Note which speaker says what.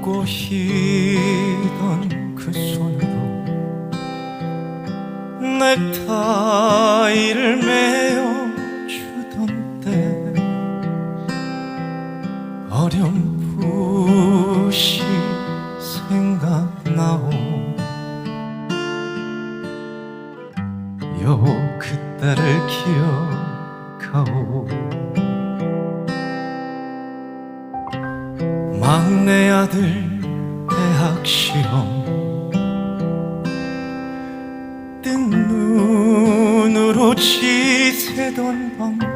Speaker 1: 꼬시던 그 손으로 넥타이를 매어주던 때 어렴풋이 생각나오. 여보 그때를 기억하오. 막내 아들 대학 시험 뜬 눈으로 지새던 밤들